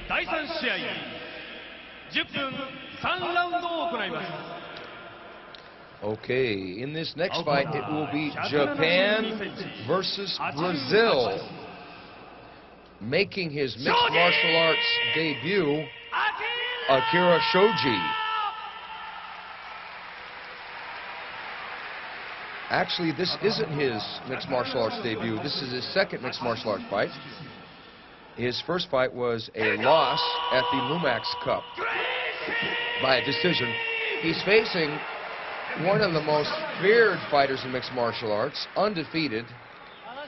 第3試合10分3ラウンドを行います。 Okay, in this next fight, it will be Japan versus Brazil. Making his mixed martial arts debut, Akira Shoji. Actually, this isn't his mixed martial arts debut. This is his second mixed martial arts fight. His first fight was a loss at the Lumax Cup by a decision. He's facing one of the most feared fighters in mixed martial arts, undefeated,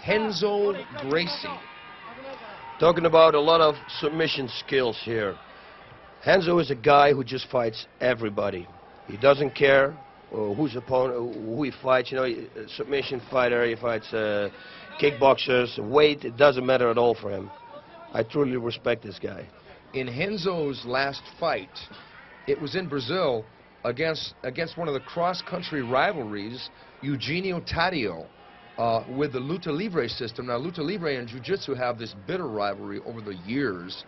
Renzo Gracie. Talking about a lot of submission skills here. Renzo is a guy who just fights everybody. He doesn't care who's opponent, who he fights. You know, a submission fighter, he fights kickboxers, weight, it doesn't matter at all for him. I truly respect this guy. In Renzo's last fight, it was in Brazil, against one of the cross-country rivalries, Eugenio Taddeo, with the Luta Libre system. Now, Luta Libre and Jiu-Jitsu have this bitter rivalry over the years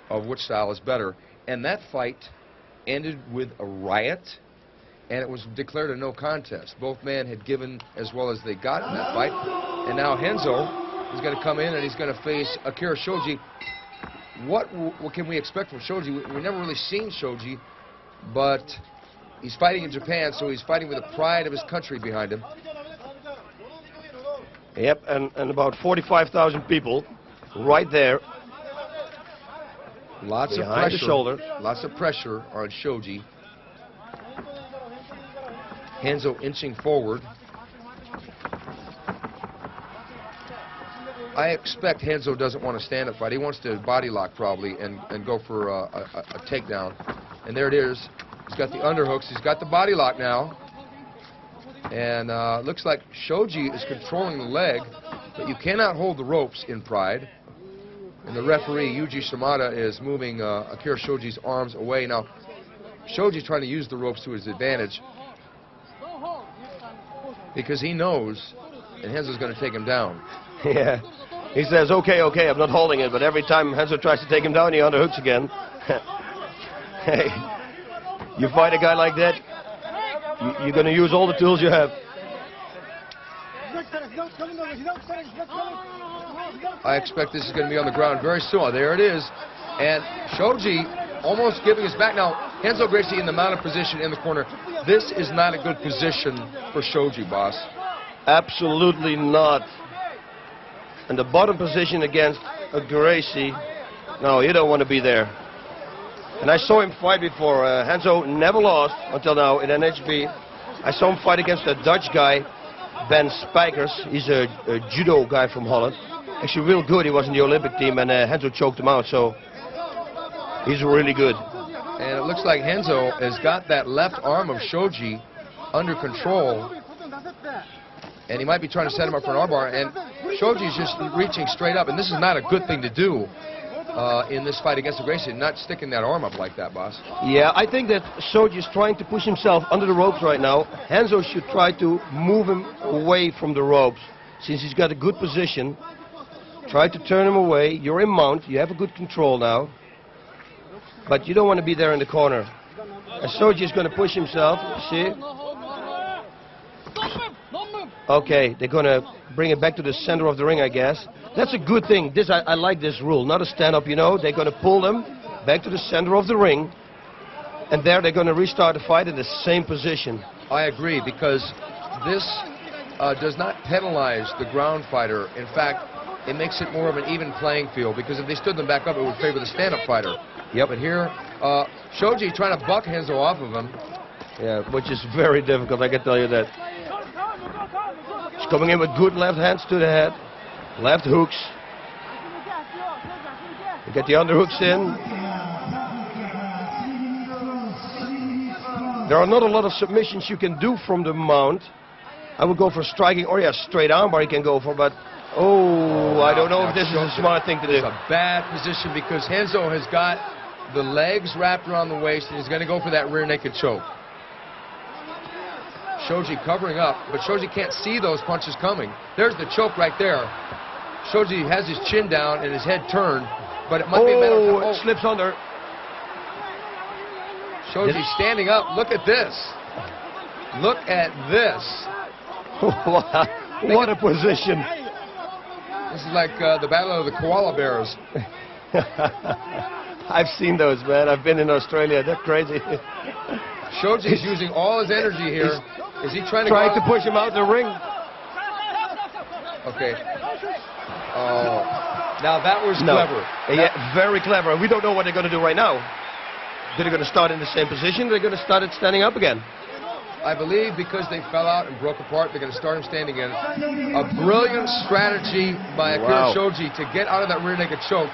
of which style is better. And that fight ended with a riot, and it was declared a no contest. Both men had given as well as they got in that fight. And now Renzo is going to come in and he's going to face Akira Shoji. What can we expect from Shoji? We've never really seen Shoji, but he's fighting in Japan, so he's fighting with the pride of his country behind him. Yep, and about 45,000 people right there. Lots of pressure. The shoulder. Lots of pressure on Shoji. Renzo inching forward. I expect Renzo doesn't want to stand-up fight. He wants to body lock probably and go for a takedown. And there it is. He's got the underhooks. He's got the body lock now. And looks like Shoji is controlling the leg, but you cannot hold the ropes in Pride. And the referee, Yuji Shimada, is moving Akira Shoji's arms away. Now, Shoji's trying to use the ropes to his advantage because he knows and Renzo's going to take him down. Yeah. He says, okay, okay, I'm not holding it, but every time Renzo tries to take him down, he underhooks again. Hey, you fight a guy like that, you're going to use all the tools you have. I expect this is going to be on the ground very soon. There it is. And Shoji almost giving his back. Now, Renzo Gracie in the mounted position in the corner. This is not a good position for Shoji, boss. Absolutely not. And the bottom position against Gracie, no, you don't want to be there. And I saw him fight before. Renzo never lost until now in NHB. I saw him fight against a Dutch guy, Ben Spijkers. He's a judo guy from Holland. Actually real good. He was in the Olympic team, and Renzo choked him out, so he's really good. And it looks like Renzo has got that left arm of Shoji under control. And he might be trying to set him up for an armbar, and Shoji's just reaching straight up, and this is not a good thing to do in this fight against Gracie, not sticking that arm up like that, boss. Yeah, I think that Shoji is trying to push himself under the ropes right now. Renzo should try to move him away from the ropes. Since he's got a good position, try to turn him away. You're in mount, you have a good control now, but you don't want to be there in the corner. And Shoji is going to push himself, see? Okay, they're going to bring it back to the center of the ring, I guess. That's a good thing. I like this rule. Not a stand-up, you know. They're going to pull them back to the center of the ring. And there they're going to restart the fight in the same position. I agree, because this does not penalize the ground fighter. In fact, it makes it more of an even playing field, because if they stood them back up, it would favor the stand-up fighter. Yep. But here, Shoji trying to buck Renzo off of him. Yeah, which is very difficult, I can tell you that. He's coming in with good left hands to the head. Left hooks. You get the underhooks in. There are not a lot of submissions you can do from the mount. I would go for striking, or yeah, straight armbar you can go for, but I don't know if this is a smart thing to do. It's a bad position because Renzo has got the legs wrapped around the waist and he's going to go for that rear naked choke. Shoji covering up, but Shoji can't see those punches coming. There's the choke right there. Shoji has his chin down and his head turned, but it might be a matter of... It slips under. Shoji standing up. Look at this. Look at this. What a position. This is like the battle of the koala bears. I've seen those, man. I've been in Australia. They're crazy. Shoji's using all his energy here. Is he trying to push him out the ring? Okay. Oh. Now that was clever. Yeah, very clever. We don't know what they're going to do right now. They're going to start in the same position. They're going to start it standing up again. I believe because they fell out and broke apart, they're going to start him standing in. A brilliant strategy by Akira Shoji to get out of that rear naked choke.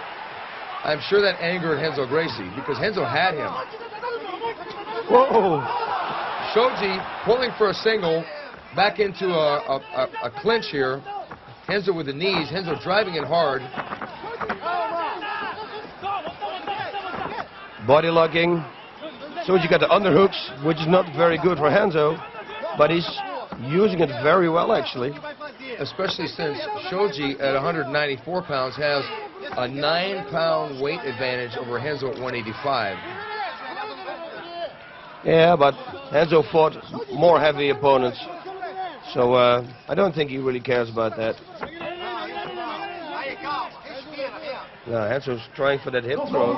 I'm sure that angered Renzo Gracie because Renzo had him. Whoa! Shoji pulling for a single back into a clinch here. Renzo with the knees. Renzo driving it hard. Body locking. Shoji got the underhooks, which is not very good for Renzo, but he's using it very well actually. Especially since Shoji at 194 pounds has a 9-pound weight advantage over Renzo at 185. Yeah, but Renzo fought more heavy opponents, so I don't think he really cares about that. No, Renzo's trying for that hip throw.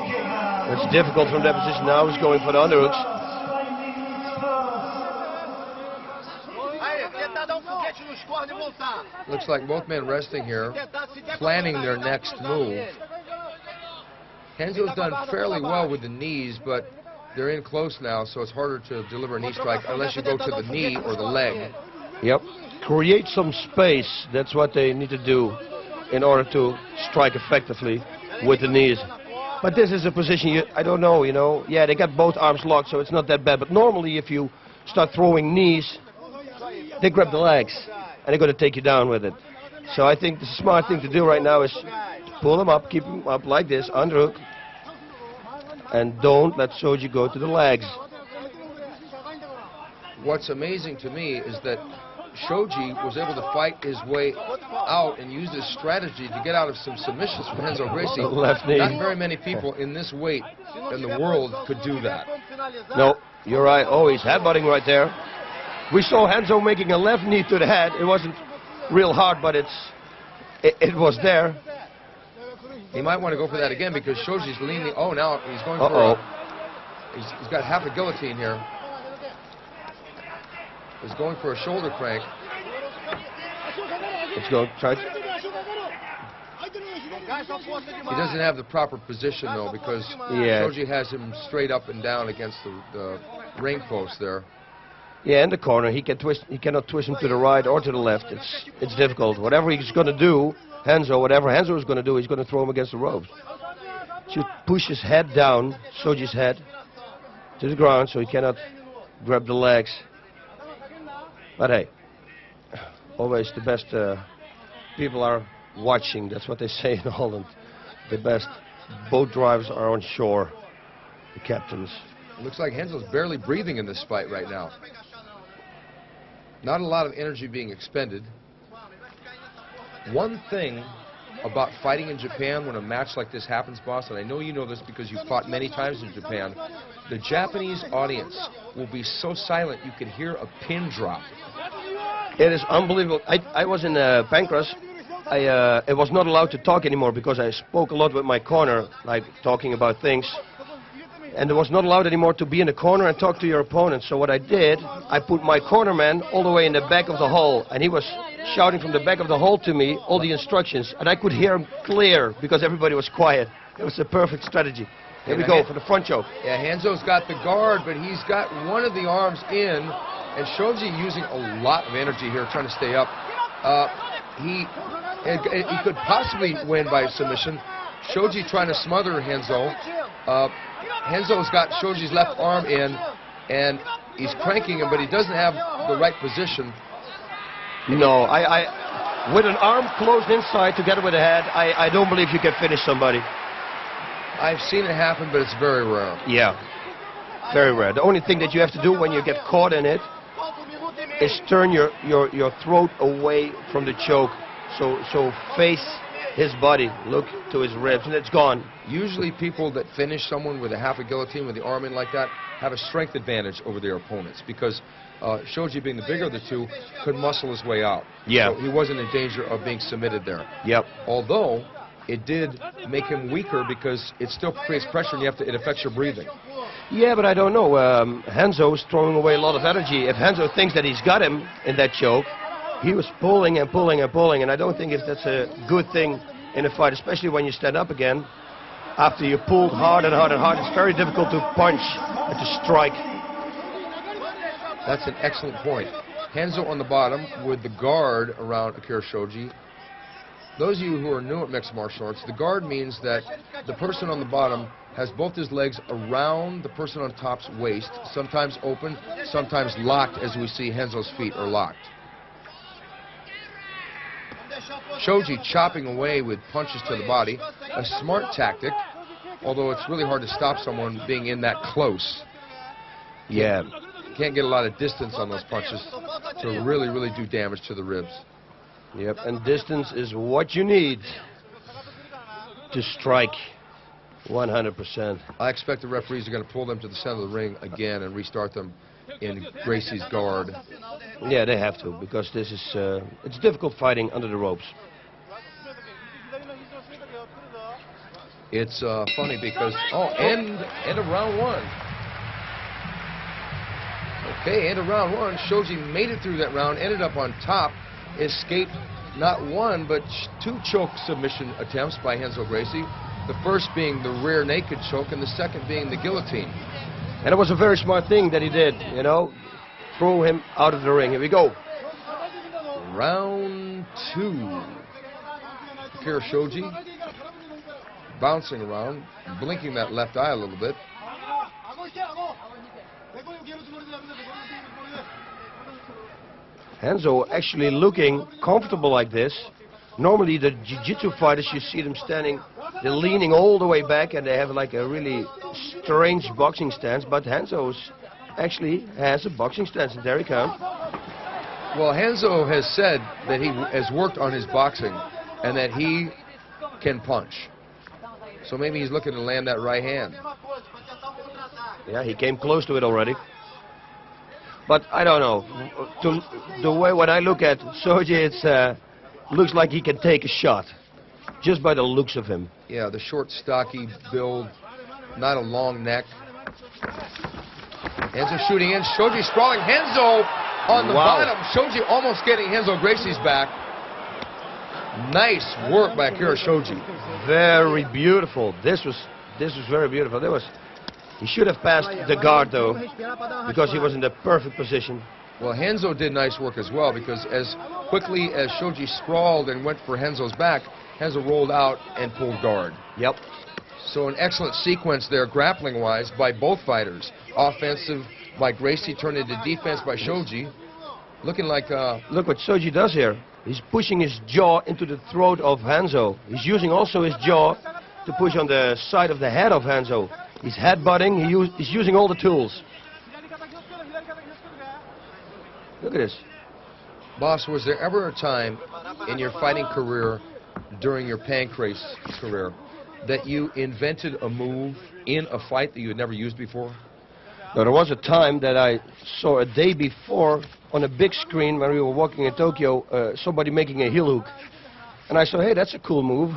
It's difficult from that position. Now he's going for the underhooks. Looks like both men resting here, planning their next move. Renzo's done fairly well with the knees, but they're in close now, so it's harder to deliver a knee strike unless you go to the knee or the leg. Yep. Create some space. That's what they need to do in order to strike effectively with the knees. But this is a position, I don't know, you know. Yeah, they got both arms locked, so it's not that bad. But normally if you start throwing knees, they grab the legs, and they're going to take you down with it. So I think the smart thing to do right now is pull them up, keep them up like this, underhook, and don't let Shoji go to the legs. What's amazing to me is that Shoji was able to fight his way out and use this strategy to get out of some submissions from Renzo Gracie. Left knee. Not very many people in this weight in the world could do that. No, you're right. Oh, he's headbutting right there. We saw Renzo making a left knee to the head. It wasn't real hard, but it was there. He might want to go for that again because Shoji's leaning. Oh, now he's going for he's got half a guillotine here. He's going for a shoulder crank. Let's go. Try it. He doesn't have the proper position, though, because Shoji has him straight up and down against the ring post there. Yeah, in the corner. He cannot twist him to the right or to the left. It's difficult. Whatever he's going to do, whatever Renzo is going to do, he's going to throw him against the ropes. Should push his head down, Shoji's head, to the ground, so he cannot grab the legs. But hey, always the best people are watching. That's what they say in Holland. The best boat drivers are on shore, the captains. It looks like Renzo's barely breathing in this fight right now. Not a lot of energy being expended. One thing about fighting in Japan when a match like this happens, boss, and I know you know this because you've fought many times in Japan, the Japanese audience will be so silent you can hear a pin drop. It is unbelievable. I was in Pancras. I was not allowed to talk anymore because I spoke a lot with my corner, like talking about things. And it was not allowed anymore to be in the corner and talk to your opponent. So what I did, I put my cornerman all the way in the back of the hall. And he was shouting from the back of the hall to me all the instructions. And I could hear him clear because everybody was quiet. It was a perfect strategy. Here we go for the front choke. Yeah, Renzo's got the guard, but he's got one of the arms in. And Shoji using a lot of energy here trying to stay up. He could possibly win by submission. Shoji trying to smother Renzo. Renzo's got Shoji's left arm in, and he's cranking him, but he doesn't have the right position. No, with an arm closed inside together with the head, I don't believe you can finish somebody. I've seen it happen, but it's very rare. Yeah, very rare. The only thing that you have to do when you get caught in it is turn your throat away from the choke, so face his body. Look to his ribs, and it's gone. Usually people that finish someone with a half a guillotine with the arm in like that have a strength advantage over their opponents because Shoji, being the bigger of the two, could muscle his way out. Yeah. So he wasn't in danger of being submitted there. Yep. Although it did make him weaker because it still creates pressure and it affects your breathing. Yeah, but I don't know. Renzo's throwing away a lot of energy. If Renzo thinks that he's got him in that choke, he was pulling and pulling and pulling, and I don't think if that's a good thing in a fight, especially when you stand up again. After you pulled hard and hard and hard, it's very difficult to punch and to strike. That's an excellent point. Renzo on the bottom with the guard around Akira Shoji. Those of you who are new at mixed martial arts, the guard means that the person on the bottom has both his legs around the person on top's waist, sometimes open, sometimes locked, as we see Renzo's feet are locked. Shoji chopping away with punches to the body, a smart tactic, although it's really hard to stop someone being in that close. Yeah. You can't get a lot of distance on those punches to really, really do damage to the ribs. Yep, and distance is what you need to strike 100%. I expect the referees are going to pull them to the center of the ring again and restart them in Gracie's guard. Yeah, they have to, because this is it's difficult fighting under the ropes. It's funny because, end of round one. Okay, end of round one. Shoji made it through that round, ended up on top, escaped not one but two choke submission attempts by Renzo Gracie. The first being the rear naked choke and the second being the guillotine. And it was a very smart thing that he did, you know, throw him out of the ring. Here we go. Round two. Akira Shoji bouncing around, blinking that left eye a little bit. Renzo actually looking comfortable like this. Normally the jiu-jitsu fighters, you see them standing, they're leaning all the way back and they have like a really strange boxing stance, but Renzo's actually has a boxing stance, and there he comes. Well, Renzo has said that he has worked on his boxing and that he can punch. So maybe he's looking to land that right hand. Yeah, he came close to it already. But I don't know. The way when I look at Shoji, it's looks like he can take a shot, just by the looks of him. Yeah, the short, stocky build, not a long neck. Renzo shooting in. Shoji sprawling. Renzo on the bottom. Shoji almost getting Renzo Gracie's back. Nice work by Akira Shoji. Very beautiful. This was very beautiful. He should have passed the guard though, because he was in the perfect position. Well, Renzo did nice work as well, because as quickly as Shoji sprawled and went for Renzo's back, Renzo rolled out and pulled guard. Yep. So an excellent sequence there, grappling-wise, by both fighters. Offensive by Gracie, turned into defense by Shoji. Looking like... Look what Shoji does here. He's pushing his jaw into the throat of Renzo. He's using also his jaw to push on the side of the head of Renzo. He's headbutting. He's using all the tools. Look at this. Boss, was there ever a time in your fighting career, during your pancrase career, that you invented a move in a fight that you had never used before? Now, there was a time that I saw a day before on a big screen when we were walking in Tokyo, somebody making a heel hook. And I saw, hey, that's a cool move.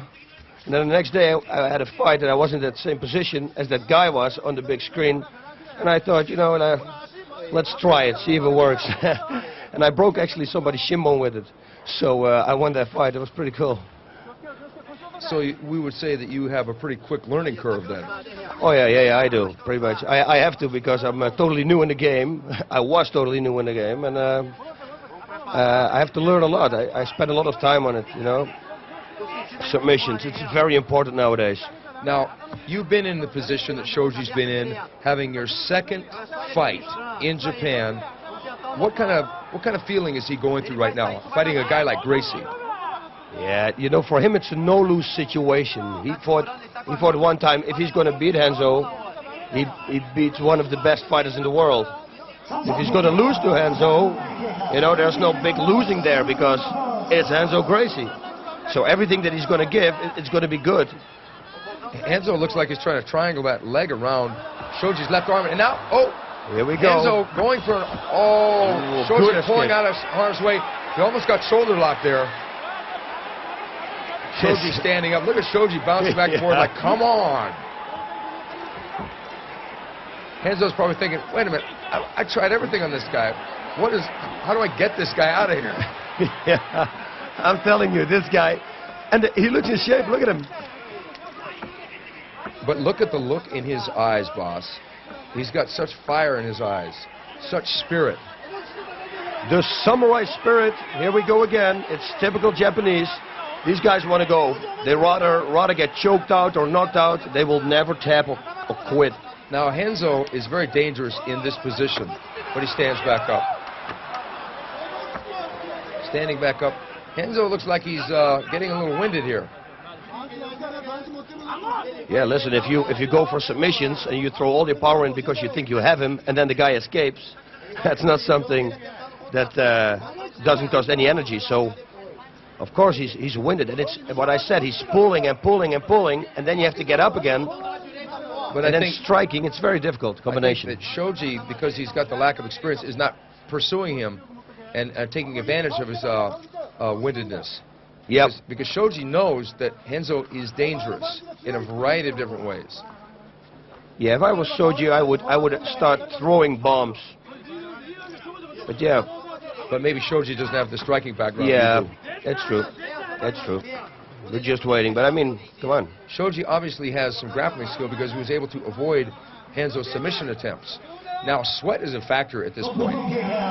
And then the next day I had a fight and I was in that same position as that guy was on the big screen. And I thought, you know, let's try it, see if it works. And I broke actually somebody's shin bone with it. So I won that fight. It was pretty cool. So we would say that you have a pretty quick learning curve then. Oh, yeah, I do, pretty much. I have to, because I'm totally new in the game. I was totally new in the game, and I have to learn a lot. I spend a lot of time on it, you know. Submissions, it's very important nowadays. Now, you've been in the position that Shoji's been in, having your second fight in Japan. What kind of feeling is he going through right now, fighting a guy like Gracie? Yeah, you know, for him it's a no-lose situation. He fought one time. If he's going to beat Renzo, he beats one of the best fighters in the world. If he's going to lose to Renzo, you know, there's no big losing there, because it's Renzo Gracie. So everything that he's going to give, it's going to be good. Renzo looks like he's trying to triangle that leg around Shoji's left arm. And now, Here we go. Renzo going for an, Shoji good pulling escape. out of harm's way. He almost got shoulder lock there. Shoji standing up. Look at Shoji bouncing back and forth like, come on. Renzo's probably thinking, wait a minute, I tried everything on this guy. How do I get this guy out of here? Yeah, I'm telling you, this guy, and he looks in shape. Look at him. But look at the look in his eyes, boss. He's got such fire in his eyes, such spirit. The samurai spirit. Here we go again. It's typical Japanese. These guys want to go. They rather get choked out or knocked out. They will never tap or quit. Now, Renzo is very dangerous in this position, but he stands back up. Standing back up. Renzo looks like he's getting a little winded here. Yeah, listen, if you go for submissions and you throw all your power in because you think you have him, and then the guy escapes, that's not something that doesn't cost any energy. So, of course, he's winded. And it's what I said, he's pulling and pulling and pulling, and then you have to get up again. But and I then think striking, it's very difficult combination. I think that Shoji, because he's got the lack of experience, is not pursuing him and taking advantage of his windedness. Yep. Because Shoji knows that Renzo is dangerous in a variety of different ways. Yeah, if I was Shoji, I would start throwing bombs. But yeah. But maybe Shoji doesn't have the striking background. Yeah, that's true. That's true. We're just waiting. But I mean, come on. Shoji obviously has some grappling skill because he was able to avoid Renzo's submission attempts. Now, sweat is a factor at this point.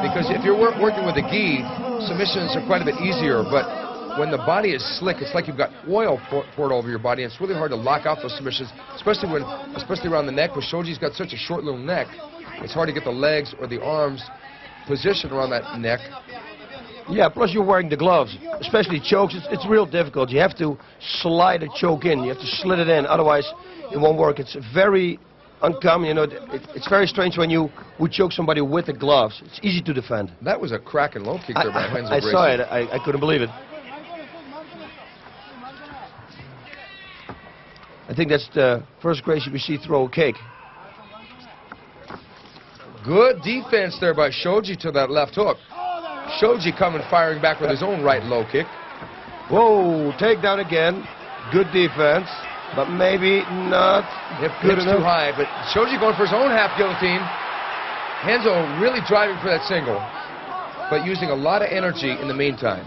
Because if you're working with a gi, submissions are quite a bit easier. But when the body is slick, it's like you've got oil poured over your body, and it's really hard to lock out those submissions, especially around the neck. But Shoji's got such a short little neck, it's hard to get the legs or the arms positioned around that neck. Yeah, plus you're wearing the gloves, especially chokes. It's real difficult. You have to slide a choke in. You have to slit it in, otherwise it won't work. It's very uncommon. You know, it's very strange when you would choke somebody with the gloves. It's easy to defend. That was a crack and low kick there by Renzo. I saw it. I couldn't believe it. I think that's the first Gracie we see throw a kick. Good defense there by Shoji to that left hook. Shoji coming firing back with his own right low kick. Whoa, takedown again. Good defense, but maybe not good Hips enough. too high, but Shoji going for his own half guillotine. Renzo really driving for that single, but using a lot of energy in the meantime.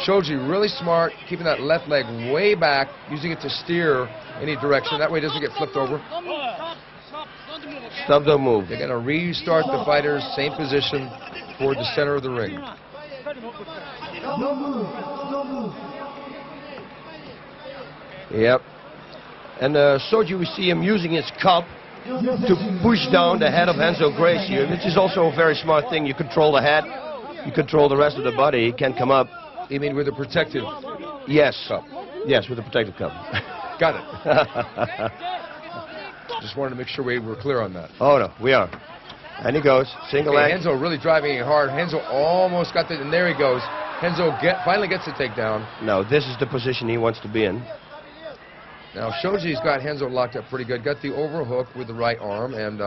Shoji really smart, keeping that left leg way back, using it to steer any direction. That way it doesn't get flipped over. Stop, don't move. They're going to restart the fighters, same position, toward the center of the ring. Yep. And Shoji, we see him using his cup to push down the head of Renzo Gracie, which is also a very smart thing. You control the head, you control the rest of the body. He can't come up. You mean with a protective Yes. cup? Yes, with a protective cup. Got it. Just wanted to make sure we were clear on that. Oh, no, we are. And he goes, single leg. Renzo really driving it hard. Renzo almost got the, and there he goes. Renzo finally gets the takedown. No, this is the position he wants to be in. Now Shoji's got Renzo locked up pretty good. Got the overhook with the right arm, and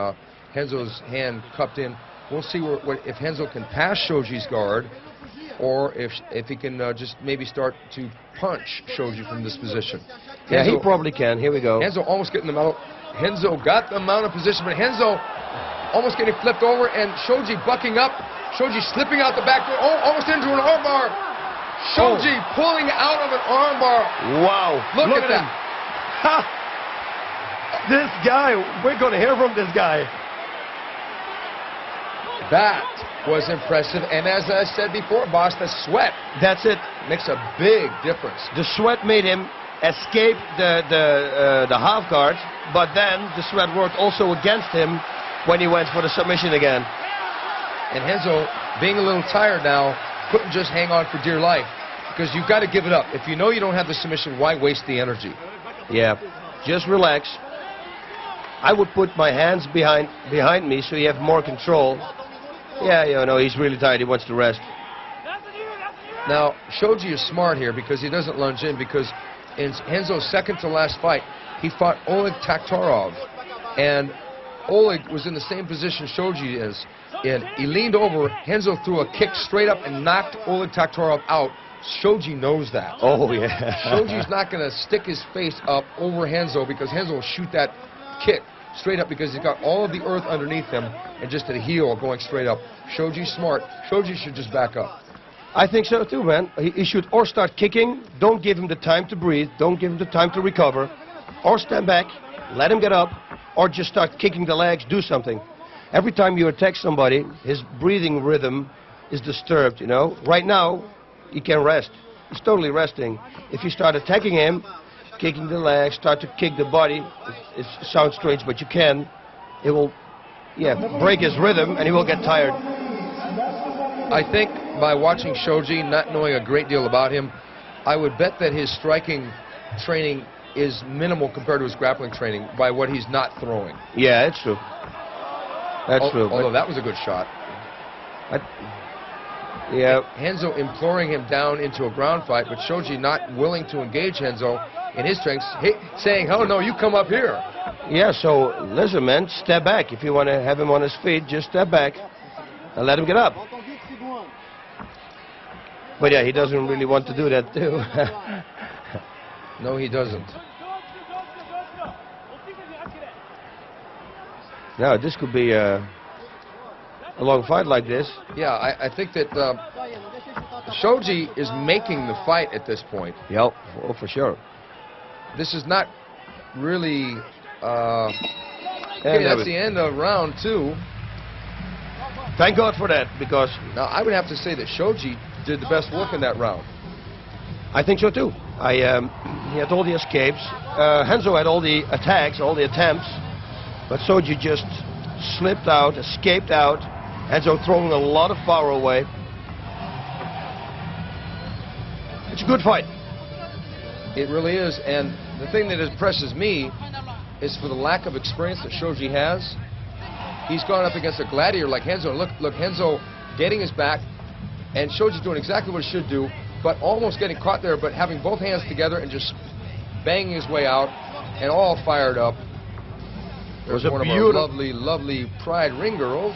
Renzo's hand cupped in. We'll see if Renzo can pass Shoji's guard, or if he can just maybe start to punch Shoji from this position. Yeah, Renzo, he probably can. Here we go. Renzo almost getting the mount. Renzo got the mount of position, but Renzo almost getting flipped over, and Shoji bucking up. Shoji slipping out the back door. Oh, almost into an armbar. Shoji pulling out of an armbar. Wow. Look at that. Ha! This guy, we're going to hear from this guy. That was impressive, and as I said before, boss, the sweat That's it. makes a big difference. The sweat made him escape the half guard, but then the sweat worked also against him when he went for the submission again. And Renzo, being a little tired now, couldn't just hang on for dear life, because you've got to give it up. If you know you don't have the submission, why waste the energy? Yeah, just relax. I would put my hands behind me so you have more control. Yeah, you know, he's really tired. He wants to rest. Now, Shoji is smart here because he doesn't lunge in, because in Renzo's second to last fight, he fought Oleg Taktarov, and Oleg was in the same position Shoji is in. He leaned over, Renzo threw a kick straight up and knocked Oleg Taktarov out. Shoji knows that. Oh, yeah. Shoji's not going to stick his face up over Renzo, because Renzo will shoot that kick straight up because he's got all of the earth underneath him and just a heel going straight up. Shoji's smart. Shoji should just back up. I think so too, man. He should or start kicking, don't give him the time to breathe, don't give him the time to recover, or stand back, let him get up, or just start kicking the legs, do something. Every time you attack somebody, his breathing rhythm is disturbed, you know. Right now, he can rest. He's totally resting. If you start attacking him, kicking the legs, start to kick the body, it sounds strange, but you can. It will, break his rhythm, and he will get tired. I think by watching Shoji, not knowing a great deal about him, I would bet that his striking training is minimal compared to his grappling training by what he's not throwing. Yeah, it's true. That's true. Although that was a good shot. Renzo imploring him down into a ground fight, but Shoji not willing to engage Renzo in his strengths, saying, "Oh no, you come up here." Yeah, so listen, man, step back. If you want to have him on his feet, just step back and let him get up. But yeah, he doesn't really want to do that too. No, he doesn't. No, this could be a long fight like this. Yeah, I think that Shoji is making the fight at this point. Yep, oh, for sure. This is not really... okay, that's the end of round 2. Thank God for that, because... Now, I would have to say that Shoji did the best work in that round. I think so too. He had all the escapes. Renzo had all the attacks, all the attempts. But Shoji just slipped out, escaped out. Renzo throwing a lot of power away. It's a good fight. It really is. And the thing that impresses me is for the lack of experience that Shoji has. He's gone up against a gladiator like Renzo. Look, Renzo getting his back, and Shoji's doing exactly what he should do, but almost getting caught there, but having both hands together and just banging his way out, and all fired up. There's one of our lovely, lovely Pride ring girls.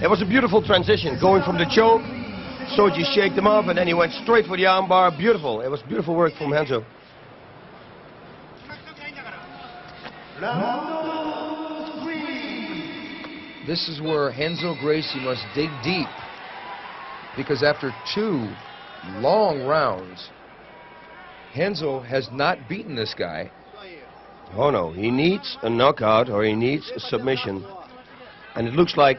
It was a beautiful transition, going from the choke, Shoji shaked him up, and then he went straight for the armbar. Beautiful. It was beautiful work from Renzo. This is where Renzo Gracie must dig deep, because after 2 long rounds, Renzo has not beaten this guy. Oh no, he needs a knockout or he needs a submission. And it looks like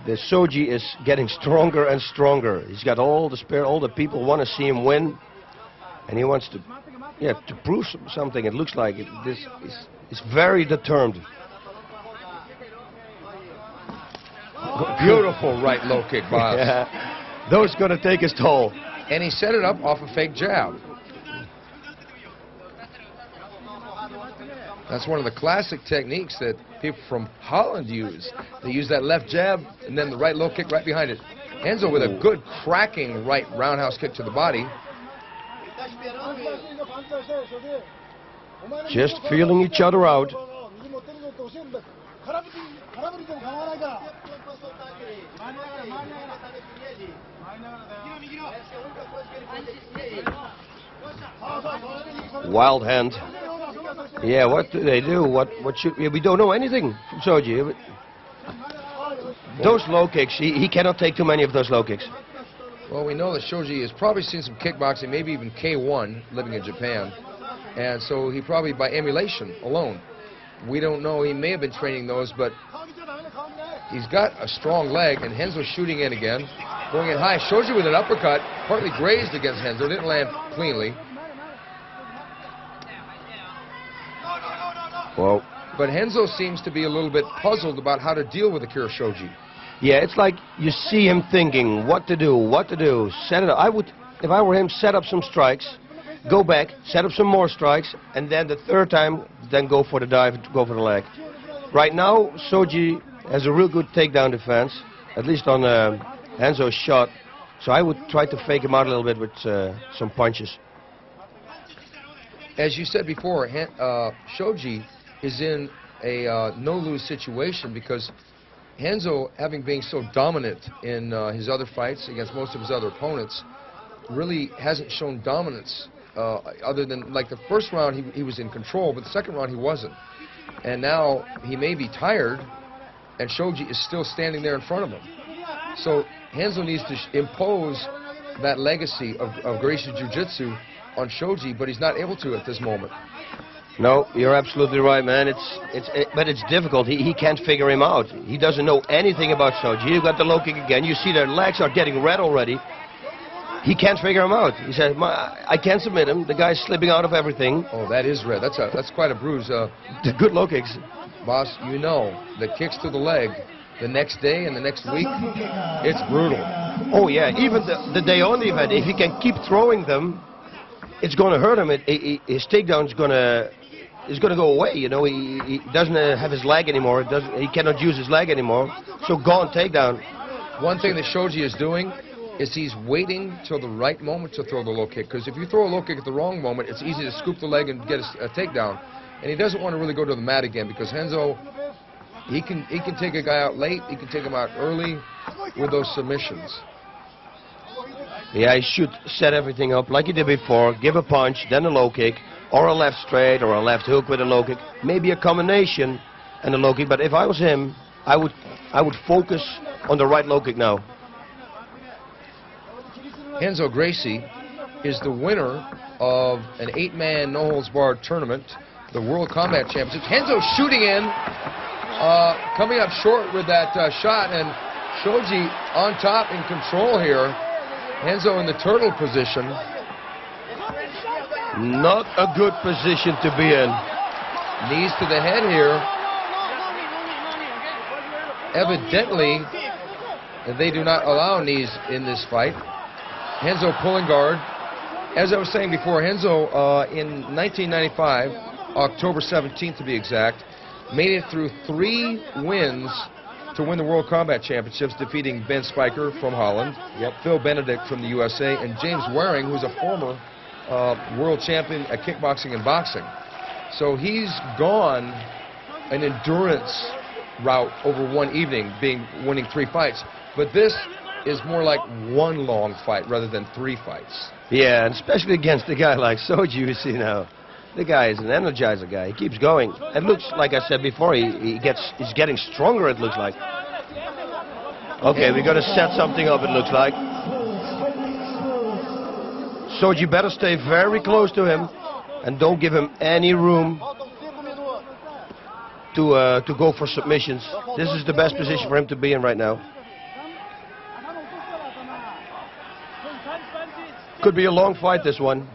the Shoji is getting stronger and stronger. He's got all the spirit, all the people want to see him win. And he wants to, to prove something. It looks like this is very determined. Beautiful right low kick, boss. Yeah, those going to take his toll. And he set it up off a fake jab. That's one of the classic techniques that people from Holland use. They use that left jab and then the right low kick right behind it. Renzo with a good cracking right roundhouse kick to the body. Just feeling each other out. Wild hand. Yeah, what do they do? What should we don't know anything from Shoji. Those low kicks, he cannot take too many of those low kicks. Well, we know that Shoji has probably seen some kickboxing, maybe even K1, living in Japan. And so he probably, by emulation alone, we don't know. He may have been training those, but he's got a strong leg, and Renzo's shooting in again, going in high. Shoji with an uppercut, partly grazed against Renzo, didn't land cleanly. Well, but Renzo seems to be a little bit puzzled about how to deal with Akira Shoji. Yeah, it's like you see him thinking what to do, set it up. I would, if I were him, set up some strikes, go back, set up some more strikes, and then the third time, then go for the dive, go for the leg. Right now, Shoji has a real good takedown defense, at least on Renzo's shot. So I would try to fake him out a little bit with some punches. As you said before, Shoji is in a no-lose situation because Renzo, having been so dominant in his other fights against most of his other opponents, really hasn't shown dominance other than, like, the first round he was in control, but the second round he wasn't. And now he may be tired, and Shoji is still standing there in front of him. So Renzo needs to impose that legacy of Gracie Jiu-Jitsu on Shoji, but he's not able to at this moment. No, you're absolutely right, man. But it's difficult. He can't figure him out. He doesn't know anything about Shoji. You got the low kick again. You see their legs are getting red already. He can't figure him out. He said, I can't submit him. The guy's slipping out of everything. Oh, that is red. That's quite a bruise. The good low kicks. Boss, you know, the kicks to the leg the next day and the next week, it's brutal. Oh, yeah. Even the day on the event, if he can keep throwing them, it's going to hurt him. His takedown is going to go away. You know, he doesn't have his leg anymore. He cannot use his leg anymore. So gone takedown. One thing that Shoji is doing is he's waiting till the right moment to throw the low kick. Because if you throw a low kick at the wrong moment, it's easy to scoop the leg and get a takedown. And he doesn't want to really go to the mat again because Renzo, he can take a guy out late. He can take him out early with those submissions. Yeah, he should set everything up like he did before. Give a punch, then a low kick, or a left straight, or a left hook with a low kick. Maybe a combination and a low kick. But if I was him, I would focus on the right low kick now. Renzo Gracie is the winner of an 8-man no-holds-barred tournament, the World Combat Championships. Renzo shooting in, coming up short with that shot, and Shoji on top in control here. Renzo in the turtle position. Not a good position to be in. Knees to the head here. Evidently, they do not allow knees in this fight. Renzo pulling guard. As I was saying before, Renzo in 1995, October 17th to be exact, made it through 3 wins to win the World Combat Championships, defeating Ben Spiker from Holland, Phil Benedict from the USA, and James Waring, who's a former world champion at kickboxing and boxing. So he's gone an endurance route over one evening, winning 3 fights. But this is more like 1 long fight rather than 3 fights. Yeah, and especially against a guy like Shoji, you see now. The guy is an energizer guy. He keeps going. It looks, like I said before, he's getting stronger, it looks like. Okay, we're going to set something up, it looks like. Shoji better stay very close to him and don't give him any room to go for submissions. This is the best position for him to be in right now. Could be a long fight, this one.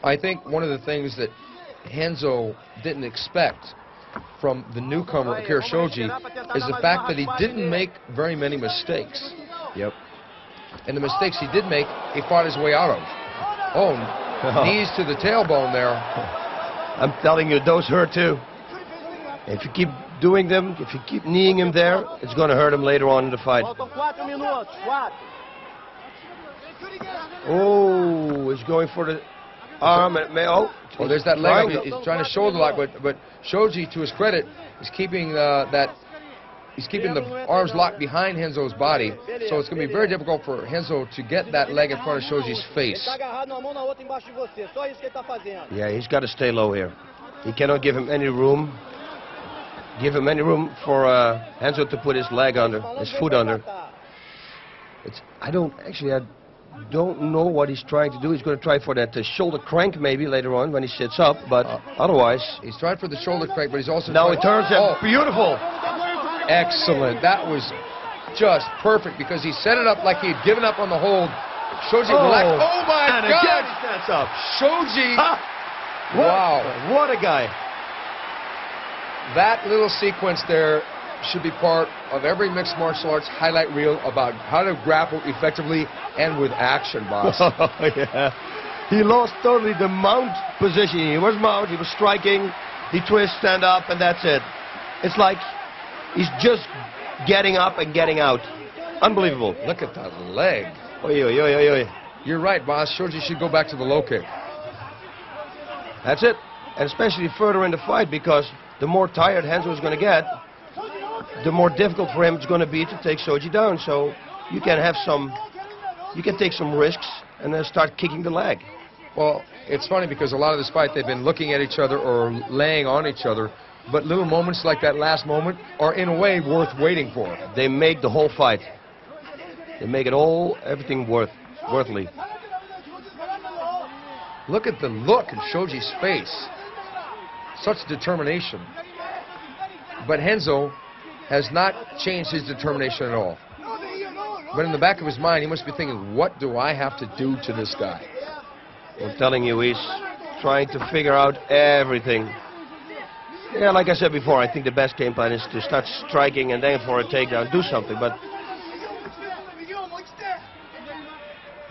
I think one of the things that Renzo didn't expect from the newcomer, Akira Shoji, is the fact that he didn't make very many mistakes. Yep. And the mistakes he did make, he fought his way out of. Oh, knees to the tailbone there. I'm telling you, those hurt too. If you keep doing them, if you keep kneeing him there, it's going to hurt him later on in the fight. Oh, he's going for the arm. Oh, there's that leg. He's trying to shoulder lock, but Shoji, to his credit, is keeping he's keeping the arms locked behind Renzo's body. So it's going to be very difficult for Renzo to get that leg in front of Shoji's face. Yeah, he's got to stay low here. He cannot give him any room. Give him any room for Renzo to put his leg under, his foot under. I don't know what he's trying to do. He's going to try for that shoulder crank maybe later on when he sits up, but otherwise... He's trying for the shoulder crank, but he's also... Now he turns him. Beautiful. Excellent. That was just perfect because he set it up like he had given up on the hold. Shoji relaxed. Oh, my God. Again he stands up. Shoji. Wow. What a guy. That little sequence there should be part of every mixed martial arts highlight reel about how to grapple effectively and with action, boss. Oh, yeah. He lost totally the mount position. He was mount, he was striking, he twists, stand up, and that's it. It's like he's just getting up and getting out. Unbelievable. Look at that leg. Oy, oy, oy, oy, oy. You're right, boss. Shoji should go back to the low kick. That's it. And especially further in the fight, because the more tired Renzo is going to get, the more difficult for him it's going to be to take Shoji down. So you can take some risks and then start kicking the leg. Well, it's funny because a lot of this fight they've been looking at each other or laying on each other, but little moments like that last moment are in a way worth waiting for. They make the whole fight. They make it all, everything worthly. Look at the look in Shoji's face. Such determination. But Renzo has not changed his determination at all. But in the back of his mind, he must be thinking, what do I have to do to this guy? I'm telling you, he's trying to figure out everything. Yeah, like I said before, I think the best game plan is to start striking and then for a takedown, do something. But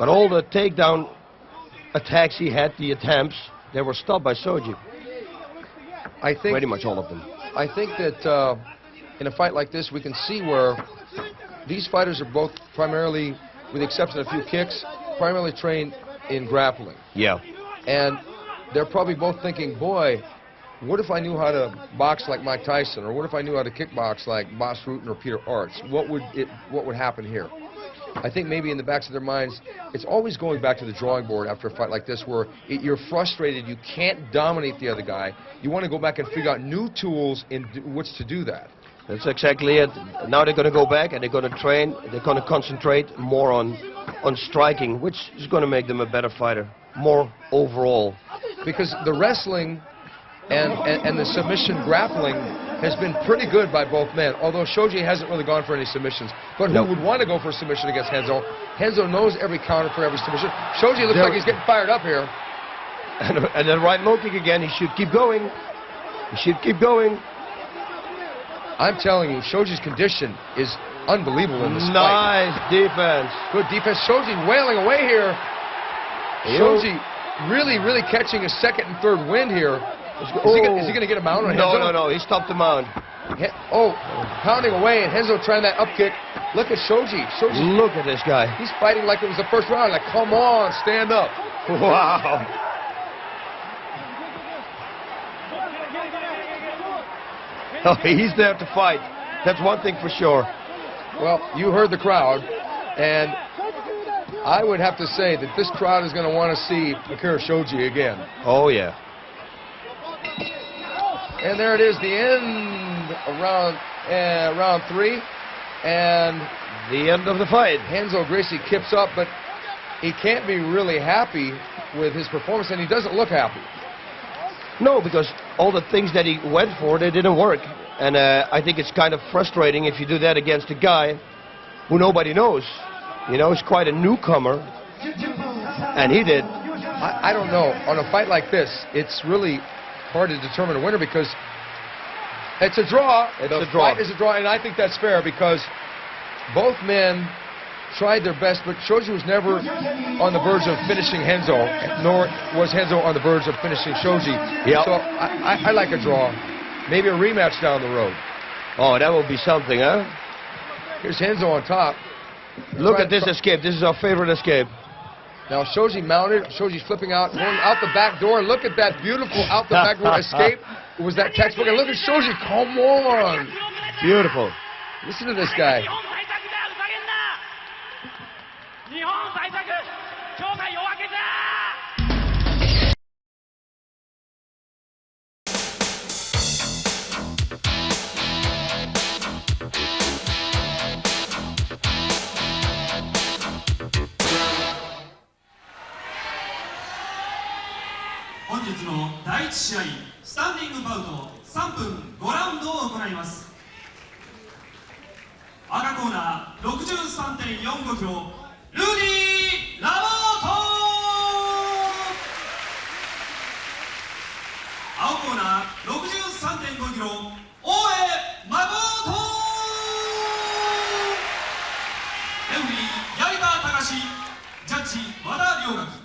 all the takedown attacks he had, the attempts, they were stopped by Shoji. I think pretty much all of them. I think that in a fight like this, we can see where these fighters are both primarily, with the exception of a few kicks, primarily trained in grappling. Yeah. And they're probably both thinking, boy, what if I knew how to box like Mike Tyson, or what if I knew how to kickbox like Bas Rutten or Peter Arts? What would happen here? I think maybe in the backs of their minds, it's always going back to the drawing board after a fight like this where you're frustrated, you can't dominate the other guy. You want to go back and figure out new tools in which to do that. That's exactly it. Now they're going to go back and they're going to train, they're going to concentrate more on striking, which is going to make them a better fighter, more overall. Because the wrestling and the submission grappling has been pretty good by both men, although Shoji hasn't really gone for any submissions. But who would want to go for a submission against Renzo? Renzo knows every counter for every submission. Shoji looks like he's getting fired up here. And then right low kick again. He should keep going. He should keep going. I'm telling you, Shoji's condition is unbelievable in this fight. Nice defense. Good defense. Shoji wailing away here. Shoji really, really catching his second and third wind here. Is he going to get a mount on Renzo? No. He stopped the mount. Pounding away, and Renzo trying that up kick. Look at Shoji. Look at this guy. He's fighting like it was the first round. Like, come on, stand up. Wow. Oh, he's there to fight. That's one thing for sure. Well, you heard the crowd, and I would have to say that this crowd is going to want to see Akira Shoji again. Oh, yeah. And there it is, the end of round 3, and the end of the fight. Renzo Gracie kips up, but he can't be really happy with his performance, and he doesn't look happy. No, because all the things that he went for, they didn't work. And I think it's kind of frustrating if you do that against a guy who nobody knows. You know, he's quite a newcomer, and he did. I don't know. On a fight like this, it's really hard to determine a winner because it's a draw. The fight is a draw, and I think that's fair because both men tried their best, but Shoji was never on the verge of finishing Renzo, nor was Renzo on the verge of finishing Shoji. Yep. So I like a draw. Maybe a rematch down the road. Oh, that will be something, huh? Here's Renzo on top. Look at this escape. This is our favorite escape. Now Shoji mounted. Shoji's flipping out, going out the back door. Look at that beautiful out the back door escape. Was that textbook? And look at Shoji. Come on. Beautiful. Listen to this guy.第1試合スタンディングバウト3分5ラウンドを行います。赤コーナー 63.45 キロルーディ・ラモート、青コーナー 63.5 キロ大江誠、レフリー矢板隆、ジャッジ和田良学。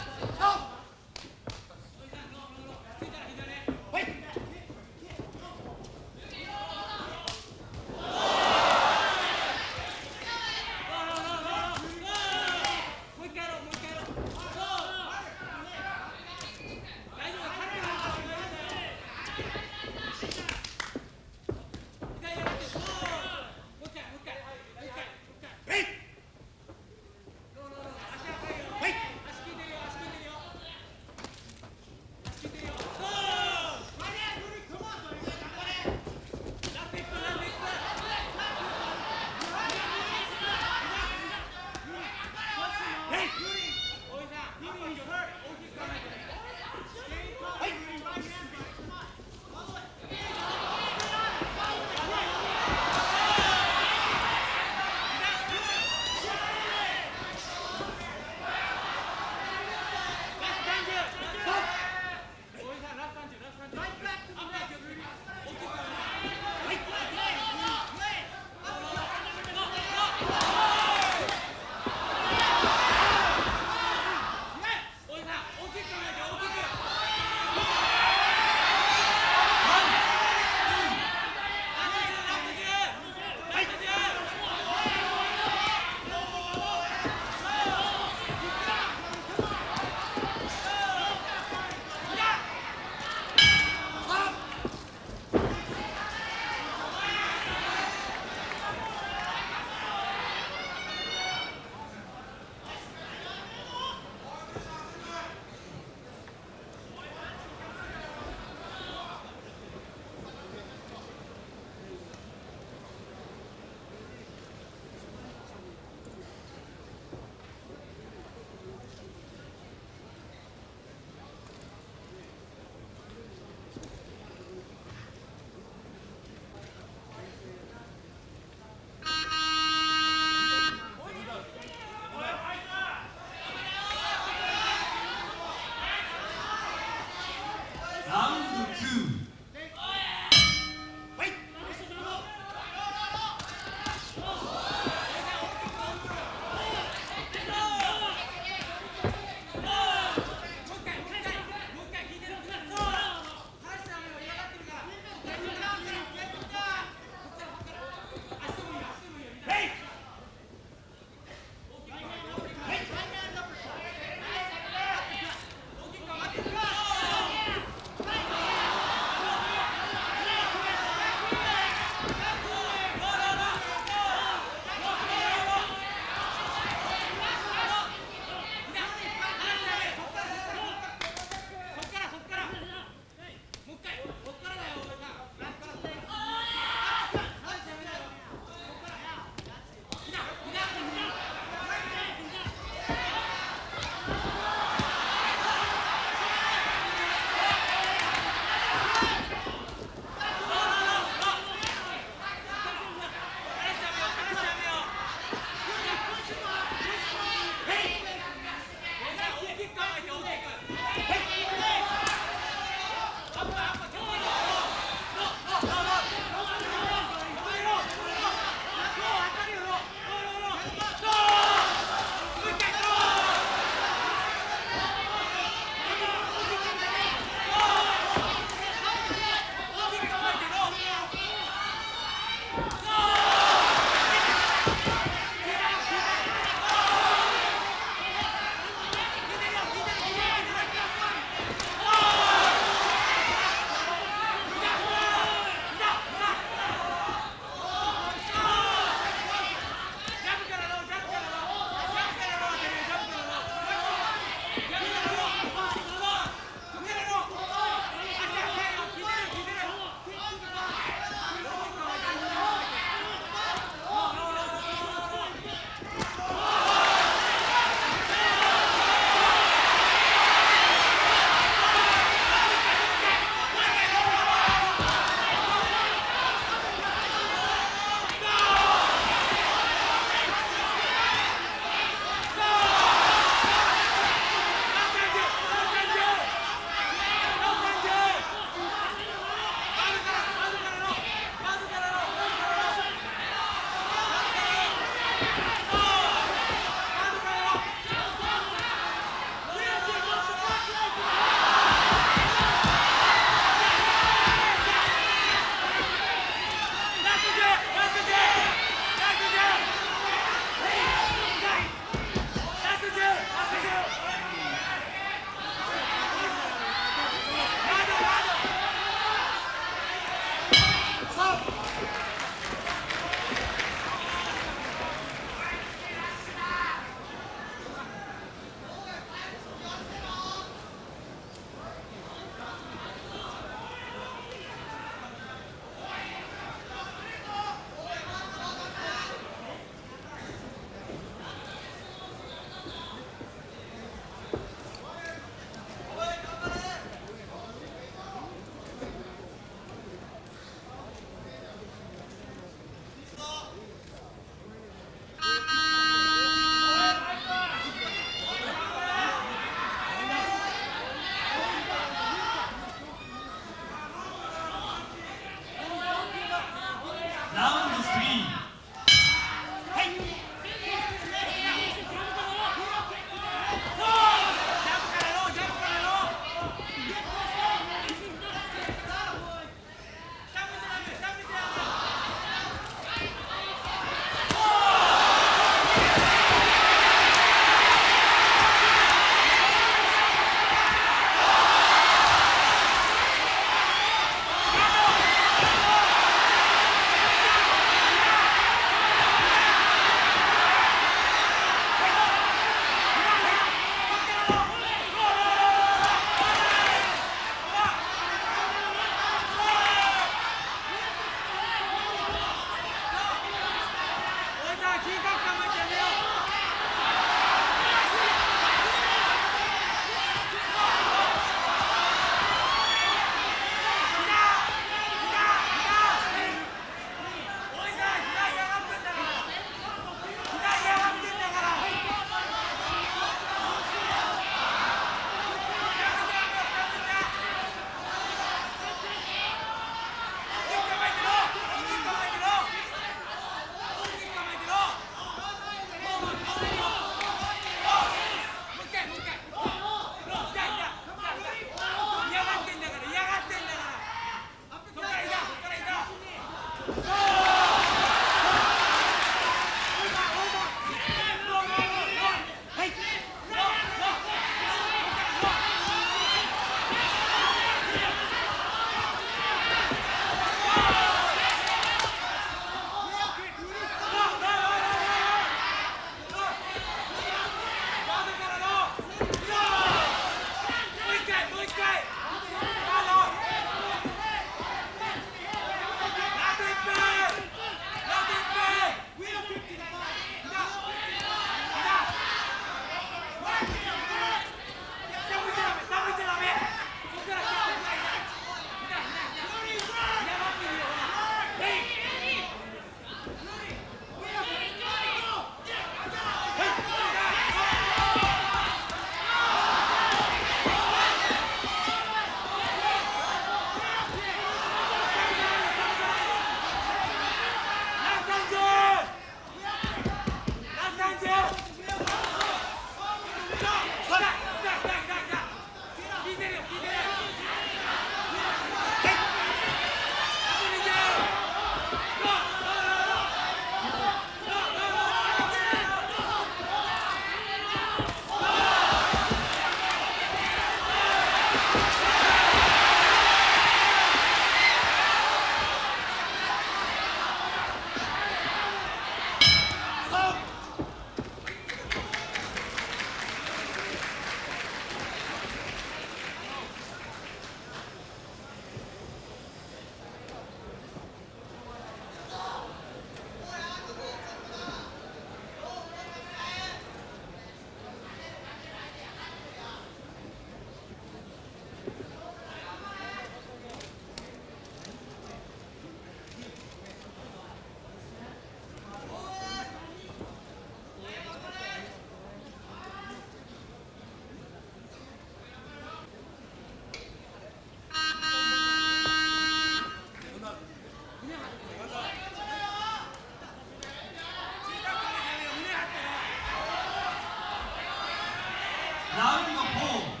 ラウンド4。